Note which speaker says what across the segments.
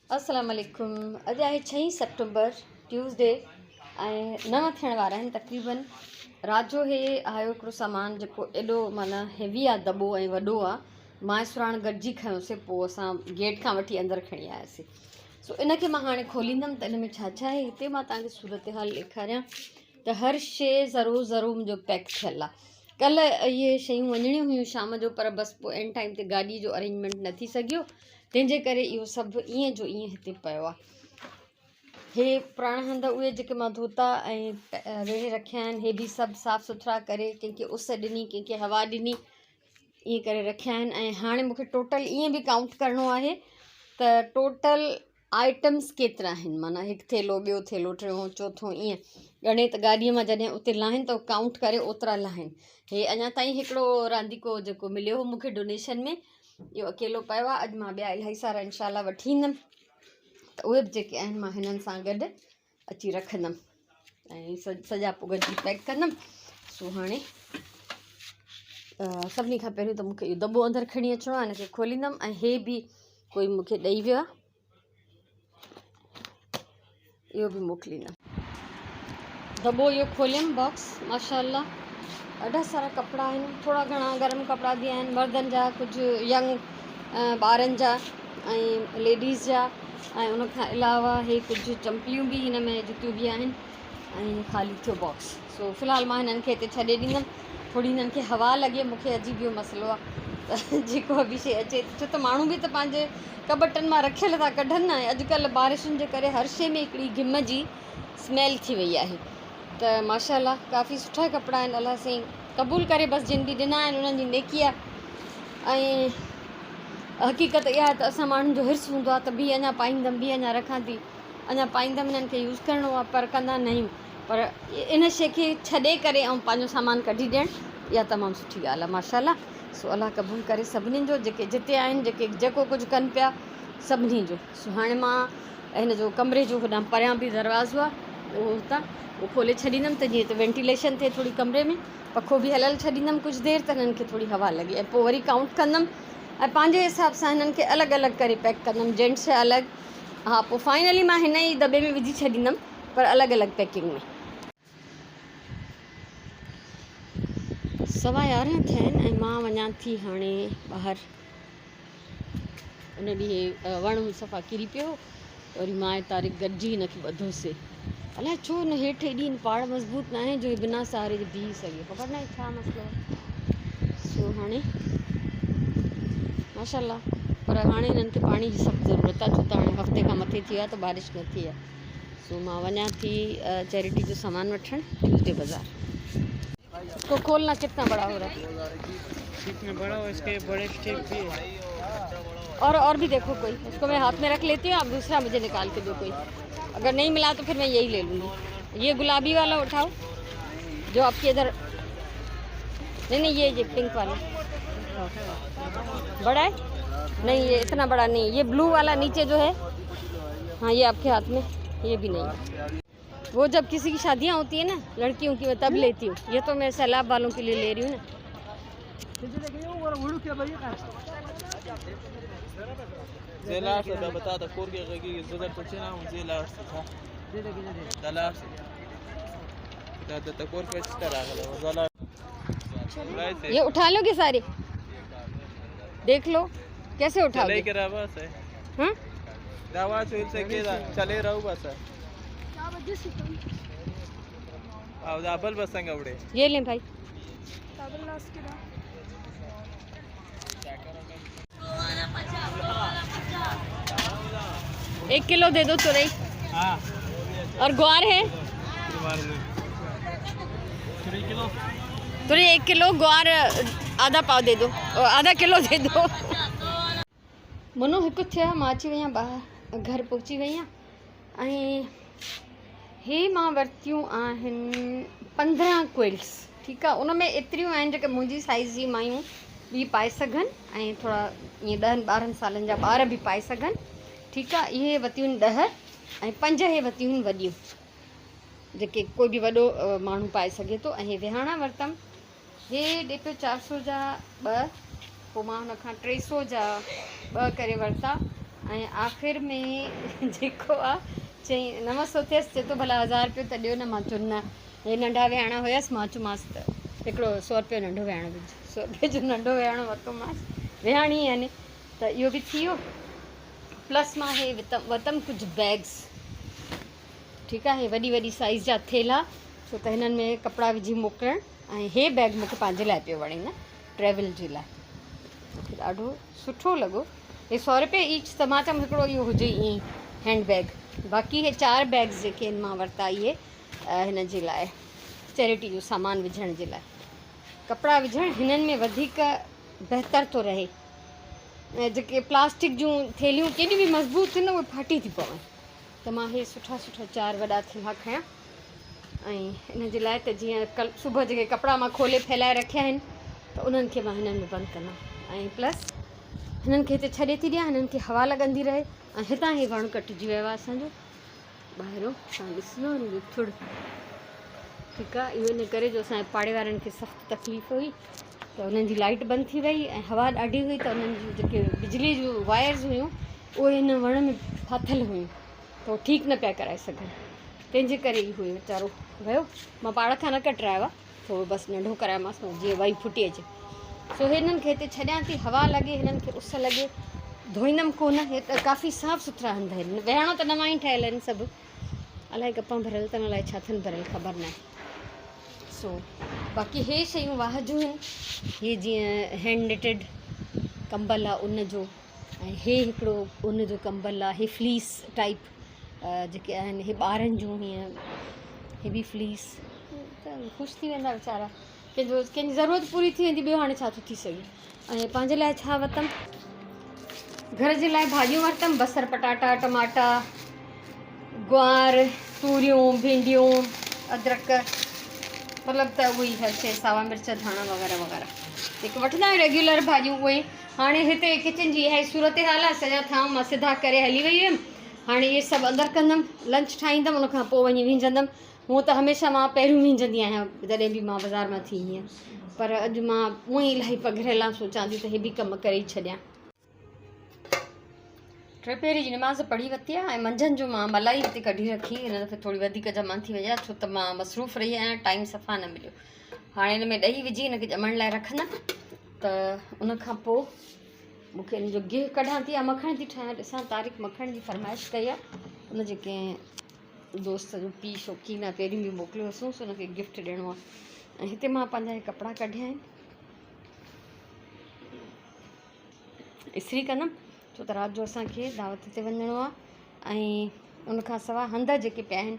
Speaker 1: अस्सलाम वालेकुम। अॼु आहे 6 सेप्टेम्बर ट्यूसडे ऐं 9 थियण वारा आहिनि तक़रीबन। राति जो हे आयो हिकिड़ो सामान जेको एॾो माना हैवी आहे, दॿो ऐं वॾो आहे। मां सुराण गॾिजी खयोंसीं, पोइ असां गेट खां वठी अंदरि खणी आयासीं। सो इनखे मां हाणे खोलींदमि त इन में छा छा आहे। हिते मां तव्हांखे सूरत हाल ॾेखारियां त हर शइ ज़रूरु मुंहिंजो पैक थियलु आहे। कल्ह इहे शयूं वञणियूं हुयूं शाम जो, पर बसि पोइ एंड टाइम ते गाॾी जो अरेंजमेंट न थी सघियो, तंहिंजे करे इहो सभु ईअं जो ईअं हिते पियो आहे। हे पुराणा हंध उहे जेके मां धोता ऐं वेड़े रखिया आहिनि, हे बि सभु साफ़ु सुथरा करे, कंहिंखे उस ॾिनी, कंहिंखे हवा ॾिनी, ईअं करे रखिया आहिनि। ऐं हाणे मूंखे टोटल ईअं बि काउंट करिणो आहे त टोटल आइटम्स केतिरा आहिनि, माना हिकु थेलो, ॿियो थेलो, टियों, चोथों, ईअं ॻणे त गाॾीअ मां जॾहिं उते लाहिनि त काउंट करे ओतिरा लाहिनि। हे अञा ताईं हिकिड़ो रांदीको जेको मिलियो हो मूंखे डोनेशन में, इहो अकेलो पियो आहे। अॼु मां ॿिया इलाही सारा इंशाल्लाह वठी ईंदमि, त उहे बि जेके आहिनि मां हिननि सां गॾु अची रखंदमि ऐं सॼा पोइ गॾिजी पैक कंदमि। सो हाणे सभिनी खां पहिरियों त मूंखे इहो दॿो अंदरि खणी अचिणो आहे, हिनखे खोलींदमि। ऐं हे बि कोई मूंखे ॾेई वियो आहे, इहो बि मोकिलींदमि। दॿो इहो खोलियमि, बॉक्स माशाल्लाह ॾाढा सारा कपिड़ा आहिनि, थोरा घणा गरम कपिड़ा बि आहिनि, मर्दनि जा, कुझु यंग ॿारनि जा ऐं लेडीज़ जा, ऐं उन खां अलावा हे कुझु चंपलियूं बि हिन में, जुतियूं बि आहिनि, ऐं ख़ाली थियो बॉक्स। सो फ़िलहालु मां हिननि खे हिते छॾे ॾींदमि, थोरी हिननि खे हवा लॻे। मूंखे अजीब इहो मसइलो आहे त जेको बि शइ अचे, छो त माण्हू बि त पंहिंजे कबटनि मां रखियल था कढनि न। अॼुकल्ह बारिशुनि जे करे हर शइ में हिकिड़ी घिम जी स्मेल थी वई आहे। त माशाल्लाह काफ़ी सुठा कपिड़ा आहिनि, अलाह साईं क़बूल करे, बसि जिन बि ॾिना आहिनि उन्हनि जी नेकी आहे। ऐं हक़ीक़त इहा आहे त असां माण्हुनि जो हिर्स हूंदो आहे त बि अञा पाईंदमि, बि अञा रखां थी, अञा पाईंदमि, हिननि खे यूज़ करिणो आहे, पर कंदा न आहियूं। पर इन शइ खे छॾे करे ऐं पंहिंजो सामान कढी ॾियणु, इहा तमामु सुठी ॻाल्हि आहे माशाल्लाह। सो अलाह क़बूल करे सभिनीनि जो, जेके जिते आहिनि, जेको कुझु कनि पिया, सभिनी जो। सो हाणे मां हिन जो कमरे जो होॾां परियां बि दरवाज़ो आहे, उहो हुतां उहो खोले छॾींदमि त जीअं त वेंटिलेशन थिए थोरी कमरे में। पखो बि हलियल छॾींदमि कुझु देरि, त हिननि खे थोरी हवा लॻे, ऐं पोइ वरी काउंट कंदमि ऐं पंहिंजे हिसाब सां हिननि खे अलॻि अलॻि करे पैक कंदमि, जेंट्स जा अलॻि। हा, पोइ फाइनली मां हिन ई दॿे में विझी छॾींदमि, पर अलॻि अलॻि पैकिंग में। 11:15 थिया आहिनि ऐं मां वञा थी हाणे ॿाहिरि। उन ॾींहुं वणु सफ़ा किरी पियो, वरी मां ऐं तारिक गॾिजी हिनखे ॿधोसीं। अलाए छो न हेठि एॾी पाड़ मज़बूत न आहे जो बिना सहारे जे बीह सघे, ख़बर न आहे छा मसइलो आहे। सो हाणे माशाल्लाह, पर हाणे हिननि खे पाणी जी सख़्तु ज़रूरत आहे, छो त हाणे हफ़्ते खां मथे थी आहे त बारिश न थी आहे। सो मां वञा थी चैरिटी जो सामान वठणु ट्यूसडे बाज़ार। इसको खोलना कितना बड़ा हो रहा है?
Speaker 2: कितने बड़ा हो, इसके बड़े स्टेप भी है।
Speaker 1: और भी देखो कोई, इसको मैं हाथ में रख लेती हूँ, आप दूसरा मुझे निकाल के दो कोई। अगर नहीं मिला तो फिर मैं यही ले लूँगी। ये गुलाबी वाला उठाओ जो आपके इधर, नहीं ये पिंक वाला बड़ा है, नहीं ये इतना बड़ा नहीं, ये ब्लू वाला नीचे जो है, हाँ ये आपके हाथ में, ये भी नहीं है। वो जब किसी की शादियाँ होती है ना लड़कियों की, मैं तब लेती हूँ, ये तो मैं सैलाब वालों के लिए ले रही हूँ ना।
Speaker 2: बता दो कोर की जरूरत पड़े ना, मुझे लास्ट था दे लास्ट कोर के तरह
Speaker 1: ये उठा लोगे सारे, देख लो कैसे उठाओगे।
Speaker 2: के बस है,
Speaker 1: हाँ
Speaker 2: दवा से के चले रहू बस अब डबल बस संग उड़े।
Speaker 1: ये लें भाई, एक किलो दे दो तुरई।
Speaker 2: हाँ,
Speaker 1: और ग्वार है तुरई 1 किलो, ग्वार आधा पाव दे दो, आधा किलो दे दो। मनो हिकु थिया मां अची वई आहियां ॿाहिरि, घर पहुची वई आहियां। ऐं हे मां वरितियूं आहिनि 15 क्विल्ट्स, ठीकु आहे। उन में एतिरियूं आहिनि जेके मुंहिंजी साइज़ जी मायूं बि पाए सघनि, ऐं थोरा ईअं 10-12 सालनि जा ॿार बि पाए सघनि, ठीकु आहे। इहे वरितियूं आहिनि 10 ऐं 5 हे वरितियूं आहिनि वॾियूं, जेके कोई बि वॾो माण्हू पाए सघे थो। ऐं हे विहाणा वरितमि, हे ॾे पियो 400 जा 2, पोइ मां हुन खां 300 जा 2 करे वरिता। ऐं आख़िर में जेको आहे चई 900 थियसि, चए थो भला 1000 रुपियो त ॾियो न। मां चयो न, हे नंढा विहाणा हुयसि, मां चयोमांसि त हिकिड़ो 100 रुपियो नंढो विहाणो विझ। 100 रुपये जो नंढो विहाणो वरितोमांसि, विहाणी आहिनि त इहो बि थी वियो। प्लस मां हे वरितमि कुझु बैग्स, ठीकु आहे, हे वॾी वॾी साइज़ जा थेला, छो त हिननि में कपिड़ा विझी मोकिलणु। ऐं हे बैग मूंखे पंहिंजे लाइ पियो वणे न, ट्रेवल जे लाइ, मूंखे ॾाढो सुठो लॻो। हे 100 रुपये ईच, त मां चयमि हिकिड़ो इहो हुजे ईअं ई हैंडबैग। बाक़ी हे 4 बैग्स जेके आहिनि मां वरिता इहे हिन जे लाइ, चैरिटी जो सामान विझण जे लाइ। कपिड़ा विझणु हिननि में वधीक बहितर थो रहे। ऐं जेके प्लास्टिक जूं थेलियूं केॾी बि मज़बूत थियनि उहे फाटी थी पवनि, त मां हे सुठा सुठा 4 वॾा थेला खयां। ऐं इन जे लाइ त जीअं सुबुह जेके कपिड़ा मां खोले फैलाए रखिया आहिनि त उन्हनि खे मां हिननि में बंदि कंदमि। ऐं प्लस हिननि खे हिते छॾे थी ॾियां, हिननि खे हवा लॻंदी रहे। ऐं हितां हे वणु कटिजी वियो आहे असांजो ॿाहिरों, तव्हां ॾिसंदो न थोरो, ठीकु आहे। इहो इन करे जो असांजे पाड़े वारनि खे सख़्तु तकलीफ़ हुई, त उन्हनि जी लाइट बंदि थी वई ऐं हवा ॾाढी हुई, त उन्हनि जूं जेके बिजली जूं वायर्स हुयूं उहे हिन वण में फाथल हुयूं, त उहो ठीकु न पिया कराए सघनि। तंहिंजे करे ई हुई वीचारो वियो। मां पाड़ खां न कटरायो आहे, थोरो बसि नंढो करायोमांसि जीअं वई फुटी अचे। सो हिननि खे हिते छॾियां थी, हवा लॻे, हिननि खे उस लॻे। धोईंदमि कोन, हे त काफ़ी साफ़ु सुथरा हंध आहिनि। विहाणो त नवां ई ठहियल आहिनि सभु, अलाए गप्पां भरियल अथनि, अलाए छा अथनि भरियल, ख़बर न आहे। सो बाक़ी हे शयूं वाह जूं आहिनि। हे जीअं हैंड निटेड कंबल आहे उन जो, ऐं हे हिकिड़ो उन जो कंबल आहे। हे फ्लीस टाइप जेके आहिनि, हे ॿारनि जूं, हीअं हे बि फ्लीस, त ख़ुशि थी वेंदा वीचारा। कंहिंजी ज़रूरत पूरी थी वेंदी, ॿियो हाणे छा थो थी सघे। ऐं पंहिंजे लाइ छा वरितमि, घर जे लाइ भाॼियूं वरितमि, बसर पटाटा, टमाटा, गुआर, तूरियूं, भिंडियूं, अदरक, मतिलबु त उहे ई हर शइ, सावा मिर्च, धाणा वग़ैरह वग़ैरह जेके वठंदा आहियूं रेग्युलर भाॼियूं उहे। हाणे हिते किचन जी इहा सूरत हाल आहे, सॼा थांव मां सिधा करे हली वई हुयमि। हाणे इहे सभु अंदरि कंदमि, लंच ठाहींदमि, उनखां पोइ वञी विझंदमि। हूअं त हमेशह मां पहिरियों विझंदी आहियां जॾहिं बि मां बाज़ारि मां थी ईंदी आहियां, पर अॼु मां उअं ई इलाही पघिरियल आहे, सोचां थी त हे बि कमु करे ई छॾियां। टे पहिरीं जी निमाज़ पढ़ी वरिती आहे ऐं मंझंदि जो मां मलाई हिते कढी रखी, हिन दफ़े थोरी वधीक जमा थी वई आहे, छो त मां मसरूफ़ रही आहियां, टाइम सफ़ा न मिलियो। हाणे हिन में ॾही विझी हिनखे ॼमण लाइ रखंदमि, त उनखां पोइ मूंखे हिन जो गिहु कढां थी। या मखण थी ठाहियां, ॾिसां तारीख़ मखण जी फरमाइश कई आहे, उन जे कंहिं दोस्त जो पीउ शौक़ीन आहे, पहिरीं बि मोकिलियो हुअसि, उनखे गिफ्ट ॾियणो आहे। ऐं हिते मां पंहिंजा हे कपिड़ा कढिया आहिनि, इस्त्री कंदमि, छो त राति जो असांखे दावत ते वञिणो आहे। ऐं उनखां सवाइ हंध जेके पिया आहिनि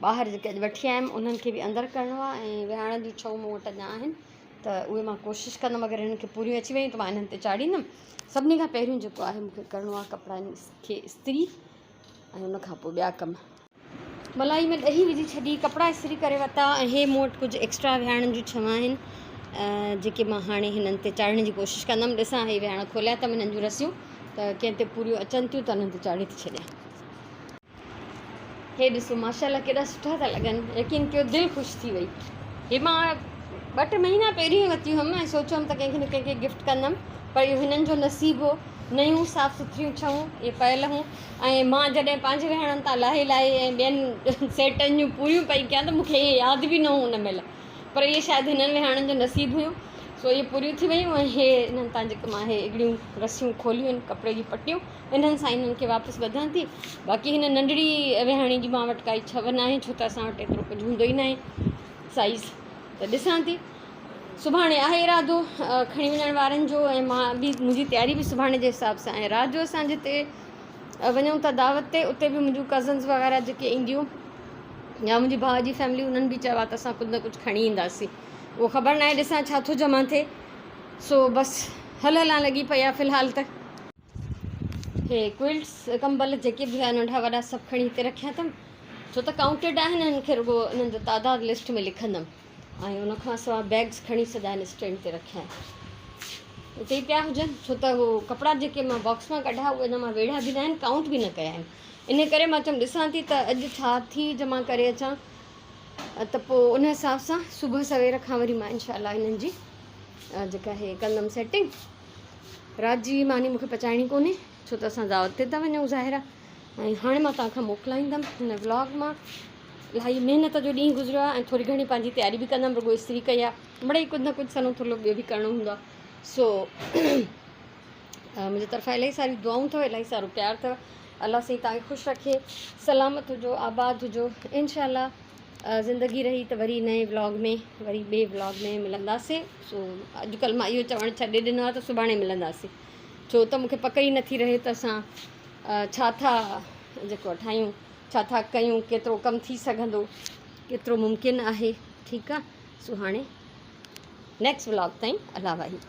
Speaker 1: ॿाहिरि, जेके अॼु वठी आयमि, उन्हनि खे बि अंदरि करिणो आहे। ऐं विहाण जूं छऊं मूं वटि अञा आहिनि, त उहे मां कोशिशि कंदमि, अगरि हिननि खे पूरियूं अची वियूं त मां हिननि ते चाढ़ींदमि। सभिनी खां पहिरियों जेको आहे मूंखे करिणो आहे कपिड़नि खे इस्त्री, ऐं उनखां पोइ ॿिया कम। मलाई में ॾही विझी छॾी, कपिड़ा इस्त्री करे वरिता। ऐं हे मूं वटि कुझु एक्स्ट्रा विहाणनि जूं छवां आहिनि, जेके मां हाणे हिननि ते चाढ़ण जी कोशिशि कंदमि। ॾिसां हे विहाण खोलिया अथमि हिननि जूं रसियूं, त कंहिं ते पूरियूं अचनि थियूं त हुननि ते चाढ़े थी छॾियां। हे ॾिसो माशाल्लाह केॾा सुठा था लॻनि, यकीन कयो दिलि ख़ुशि थी वई। हे मां 2-3 महीना पहिरीं वरिती हुअमि ऐं सोचियमि त कंहिंखे न कंहिंखे गिफ्ट कंदमि, पर इहो हिननि जो नसीबु हो। नयूं साफ़ु सुथरियूं छऊं इहे पयल हुयूं, ऐं मां जॾहिं पंहिंजे विहाणनि तां लाहे ऐं ॿियनि सेटनि जूं पूरियूं पई कयां त मूंखे इहे यादि बि न हुओ हुन महिल, पर इहे शायदि हिननि विहाणनि जो नसीबु हुयो। सो इहे पूरियूं थी वयूं। ऐं हे हिननि तां जेके मां हे हिकिड़ियूं रसियूं खोलियूं आहिनि कपिड़े जी पटियूं, इन्हनि सां इन्हनि खे वापसि ॿधां थी। बाक़ी हिन नंढड़ी विहाणी जी मां वटि काई छव न आहे, छो त असां वटि एतिरो कुझु हूंदो ई न आहे साइज़, त ॾिसां थी। सुभाणे आहे इरादो खणी वञण वारनि जो, ऐं मां बि, मुंहिंजी तयारी बि सुभाणे जे हिसाब सां। ऐं राति जो असां जिते वञूं था दावत ते, उते बि मुंहिंजूं कज़न्स वग़ैरह जेके ईंदियूं, या मुंहिंजी भाउ जी फैमिली, उन्हनि बि चयो आहे त असां कुझु न कुझु खणी ईंदासीं। उहो ख़बर न आहे, ॾिसां छा थो जमा थिए। सो बसि हलां लॻी पई आहे फ़िलहालु त। हे क्विल्ट्स कंबल जेके बि हुआ नंढा वॾा सभु खणी हिते रखिया अथमि, छो त काउंटेड आहिनि, हिननि खे रुॻो हिननि जो तादादु लिस्ट में लिखंदमि। ऐं उनखां सवाइ बैग्स खणी सॼा हिन स्टैंड ते रखिया आहिनि, उते ई पिया हुजनि, छो त उहो कपिड़ा जेके मां बॉक्स मां कढिया उहे अञा मां वेढ़ा बि न आहिनि, काउंट बि न कया आहिनि। इन करे मां चयमि ॾिसां थी त अॼु छा थी जमा करे अचां, त पोइ उन हिसाब सां सुबुह सवेर खां वरी मां इनशाला हिननि जी जेका हे कंदमि सेटिंग। राति जी मानी मूंखे पचाइणी कोन्हे, छो त असां दावत ते था वञूं ज़ाहिर। ऐं हाणे मां तव्हांखां मोकिलाईंदमि हिन व्लॉग मां। इलाही महिनत जो ॾींहुं गुज़रियो आहे ऐं थोरी घणी पंहिंजी तयारी बि कंदमि, रुॻो इस्त्री कई आहे, मिड़ई कुझु न कुझु सनो थोरो ॿियो बि करिणो हूंदो आहे। सो मुंहिंजी तरफ़ां इलाही सारी दुआऊं अथव, इलाही सारो प्यारु अथव। अलाह साईं तव्हांखे ख़ुशि रखे, सलामत हुजो, आबाद हुजो। इंशाअल्लाह ज़िंदगी रही त वरी नए व्लॉग में, वरी ॿिए व्लॉग में मिलंदासीं। सो अॼुकल्ह मां इहो चवणु छॾे ॾिनो आहे त सुभाणे मिलंदासीं, छो त मूंखे पक ई नथी रहे त असां छा था जेको ठाहियूं, छा था कयूं, केतिरो कमु थी सघंदो, केतिरो मुमकिन आहे। ठीकु आहे, सो हाणे नेक्स्ट व्लॉग ताईं अलाह वाही।